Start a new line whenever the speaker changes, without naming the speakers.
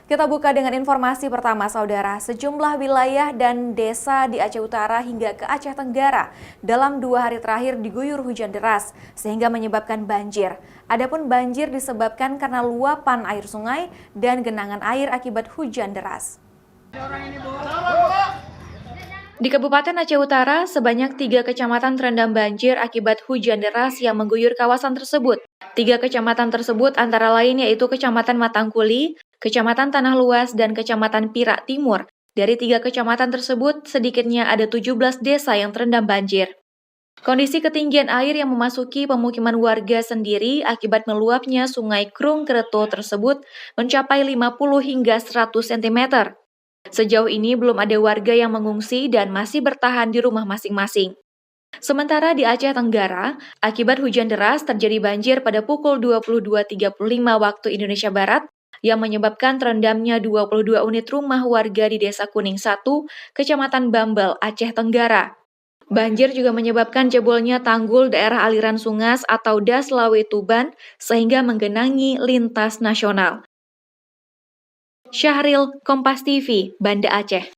Kita buka dengan informasi pertama, Saudara. Sejumlah wilayah dan desa di Aceh Utara hingga ke Aceh Tenggara dalam 2 hari terakhir diguyur hujan deras, sehingga menyebabkan banjir. Adapun banjir disebabkan karena luapan air sungai dan genangan air akibat hujan deras. Di Kabupaten Aceh Utara, sebanyak 3 kecamatan terendam banjir akibat hujan deras yang mengguyur kawasan tersebut. 3 kecamatan tersebut antara lain yaitu Kecamatan Matangkuli, Kecamatan Tanah Luas, dan Kecamatan Pirak Timur. Dari 3 kecamatan tersebut, sedikitnya ada 17 desa yang terendam banjir. Kondisi ketinggian air yang memasuki pemukiman warga sendiri akibat meluapnya Sungai Krung Kereto tersebut mencapai 50 hingga 100 cm. Sejauh ini belum ada warga yang mengungsi dan masih bertahan di rumah masing-masing. Sementara di Aceh Tenggara, akibat hujan deras terjadi banjir pada pukul 22.35 waktu Indonesia Barat yang menyebabkan terendamnya 22 unit rumah warga di Desa Kuning 1, Kecamatan Bambel, Aceh Tenggara. Banjir juga menyebabkan jebolnya tanggul daerah aliran Sungas atau Das Lawe Tuban sehingga menggenangi lintas nasional. Syahril, Kompas TV, Banda Aceh.